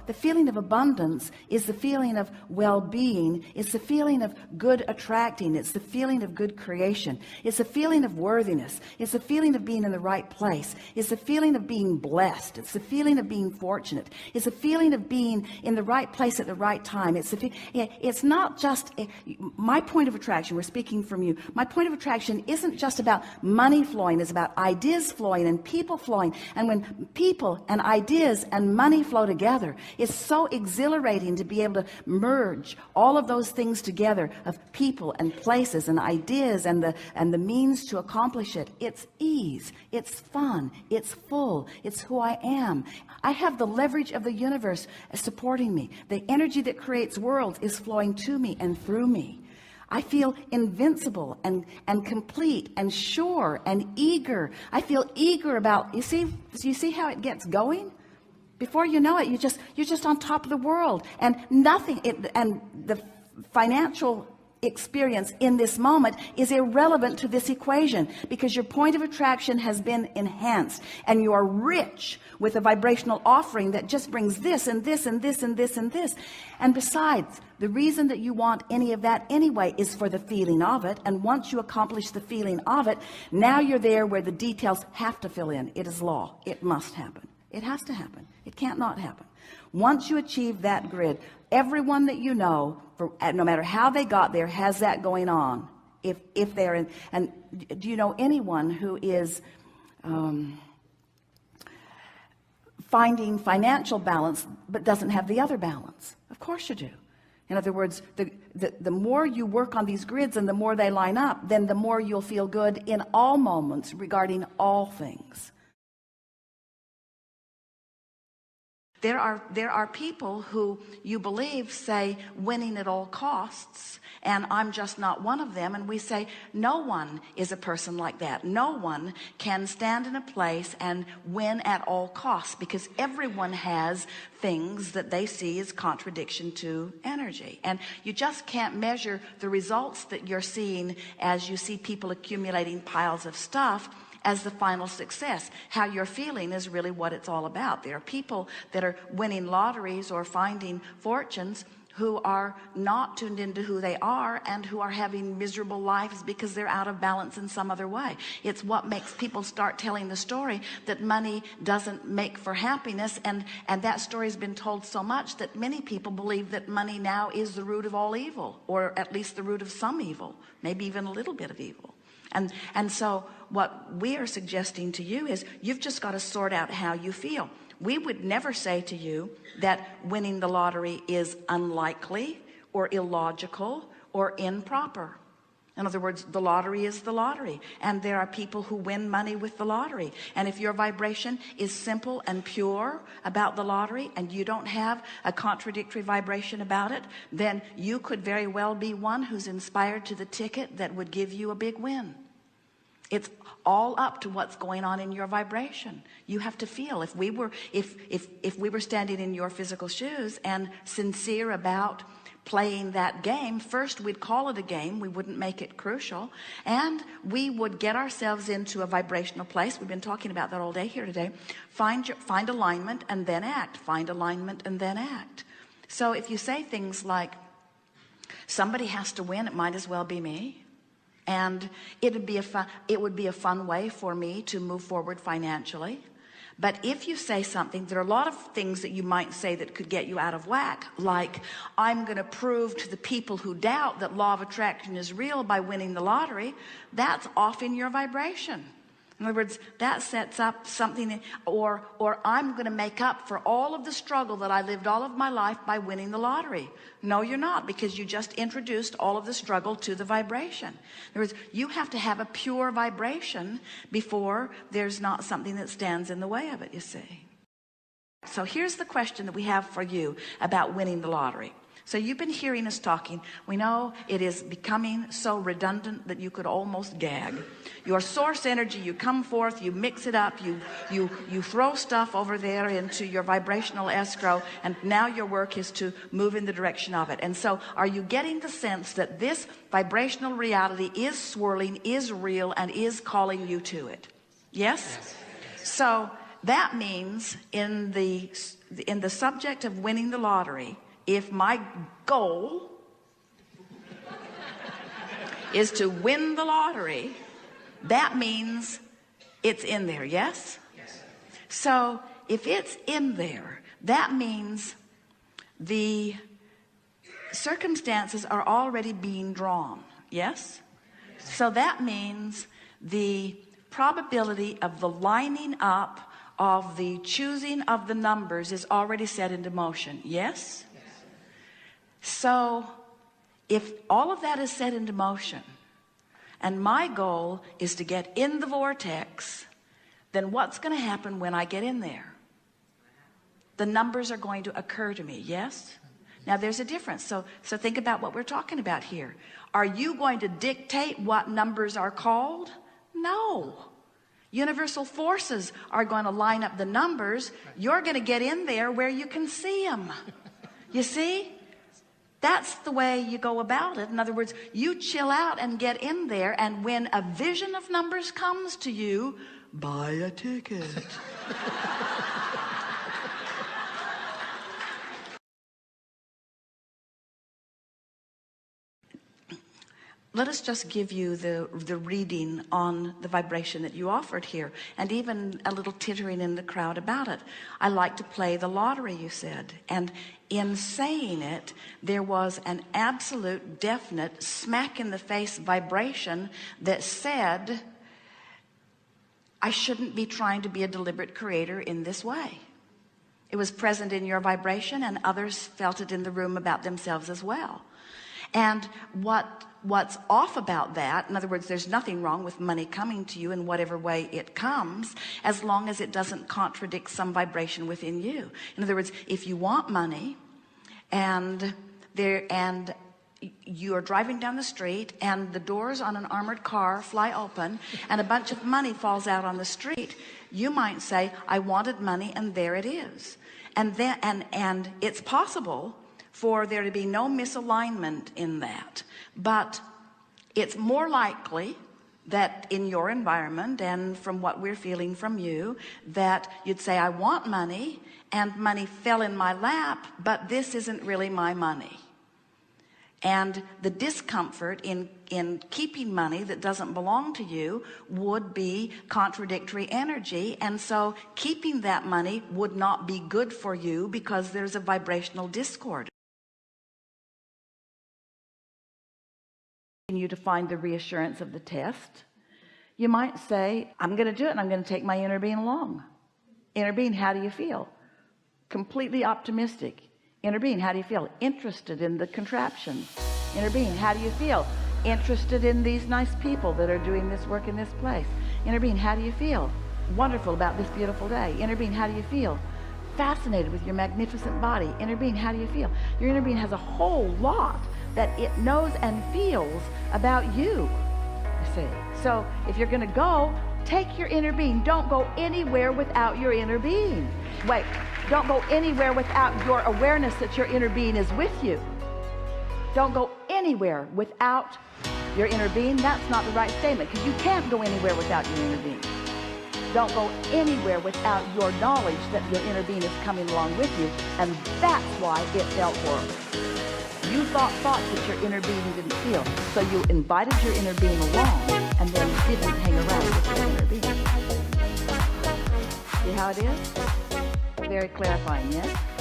The feeling of abundance is the feeling of well-being. It's the feeling of good attracting. It's the feeling of good creation. It's the feeling of worthiness. It's the feeling of being in the right place. It's the feeling of being blessed. It's the feeling of being fortunate. It's the feeling of being in the right place at the right time. It's not just my point of attraction. We're speaking from you. My point of attraction isn't just about money flowing. It's about ideas flowing and people flowing. And when people and ideas and money flow together, it's so exhilarating to be able to merge all of those things together, of people and places and ideas and the means to accomplish it. It's ease, it's fun, it's full, it's who I am. I have the leverage of the universe supporting me. The energy that creates worlds is flowing to me and through me. I feel invincible and complete and sure and eager. I feel eager about, you see how it gets going? Before you know it, you're just on top of the world, and nothing, and the financial experience in this moment is irrelevant to this equation, because your point of attraction has been enhanced, and you are rich with a vibrational offering that just brings this and this and this and this and this. And besides, the reason that you want any of that anyway is for the feeling of it. And once you accomplish the feeling of it, now you're there where the details have to fill in. It is law. It must happen. It has to happen. It can't not happen. Once you achieve that grid, everyone that you know, no matter how they got there, has that going on. If they're in, and do you know anyone who is finding financial balance but doesn't have the other balance? Of course you do. In other words, the more you work on these grids and the more they line up, then the more you'll feel good in all moments regarding all things. There are people who you believe say winning at all costs, and I'm just not one of them. And we say no one is a person like that. No one can stand in a place and win at all costs, because everyone has things that they see as contradiction to energy. And you just can't measure the results that you're seeing as you see people accumulating piles of stuff as the final success. How you're feeling is really what it's all about. There are people that are winning lotteries or finding fortunes who are not tuned into who they are, and who are having miserable lives because they're out of balance in some other way. It's what makes people start telling the story that money doesn't make for happiness, and that story has been told so much that many people believe that money now is the root of all evil, or at least the root of some evil, maybe even a little bit of evil. And so what we are suggesting to you is you've just got to sort out how you feel. We would never say to you that winning the lottery is unlikely or illogical or improper. In other words, the lottery is the lottery, and there are people who win money with the lottery. And if your vibration is simple and pure about the lottery, and you don't have a contradictory vibration about it, then you could very well be one who's inspired to the ticket that would give you a big win. It's all up to what's going on in your vibration. You have to feel. If we were standing in your physical shoes and sincere about playing that game, first we'd call it a game. We wouldn't make it crucial, and we would get ourselves into a vibrational place. We've been talking about that all day here today. Find alignment and then act. Find alignment and then act. So if you say things like, somebody has to win, it might as well be me, and it would be a fun way for me to move forward financially. But if you say something, there are a lot of things that you might say that could get you out of whack, like, I'm going to prove to the people who doubt that law of attraction is real by winning the lottery. That's off in your vibration. In other words, that sets up something, or I'm going to make up for all of the struggle that I lived all of my life by winning the lottery. No, you're not, because you just introduced all of the struggle to the vibration. In other words, you have to have a pure vibration before there's not something that stands in the way of it, you see. So here's the question that we have for you about winning the lottery. So you've been hearing us talking. We know it is becoming so redundant that you could almost gag. Your source energy, you come forth, you mix it up, you throw stuff over there into your vibrational escrow, and now your work is to move in the direction of it. And so are you getting the sense that this vibrational reality is swirling, is real, and is calling you to it? Yes? So that means in the subject of winning the lottery, if my goal is to win the lottery, that means it's in there. Yes? Yes. So if it's in there, that means the circumstances are already being drawn. Yes? So that means the probability of the lining up of the choosing of the numbers is already set into motion. Yes? Yes. So if all of that is set into motion and my goal is to get in the vortex, then what's going to happen when I get in there? The numbers are going to occur to me. Yes? Now there's a difference. So think about what we're talking about here. Are you going to dictate what numbers are called? No. Universal forces are going to line up the numbers. You're going to get in there where you can see them. You see? That's the way you go about it. In other words, you chill out and get in there, and when a vision of numbers comes to you, buy a ticket. Let us just give you the reading on the vibration that you offered here, and even a little tittering in the crowd about it. I like to play the lottery, you said, and in saying it, there was an absolute definite smack in the face vibration that said, I shouldn't be trying to be a deliberate creator in this way. It was present in your vibration, and others felt it in the room about themselves as well. And what's off about that, in other words, there's nothing wrong with money coming to you in whatever way it comes, as long as it doesn't contradict some vibration within you. In other words, if you want money and you are driving down the street and the doors on an armored car fly open and a bunch of money falls out on the street, you might say, I wanted money, and there it is. And it's possible for there to be no misalignment in that, but it's more likely that in your environment, and from what we're feeling from you, that you'd say, I want money, and money fell in my lap, but this isn't really my money. And the discomfort in keeping money that doesn't belong to you would be contradictory energy, and so keeping that money would not be good for you because there's a vibrational discord. You to find the reassurance of the test, you might say, I'm going to do it, and I'm going to take my inner being along. Inner being, how do you feel? Completely optimistic. Inner being, how do you feel? Interested in the contraption. Inner being, how do you feel? Interested in these nice people that are doing this work in this place. Inner being, how do you feel? Wonderful about this beautiful day. Inner being, how do you feel? Fascinated with your magnificent body. Inner being, how do you feel? Your inner being has a whole lot that it knows and feels about you, you see. So if you're going to go, take your inner being. Don't go anywhere without your inner being. Wait, don't go anywhere without your awareness that your inner being is with you. Don't go anywhere without your inner being. That's not the right statement, because you can't go anywhere without your inner being. Don't go anywhere without your knowledge that your inner being is coming along with you, and that's why it felt horrible. You thought that your inner being didn't feel, so you invited your inner being along and then didn't hang around with your inner being. See how it is? Very clarifying, yes?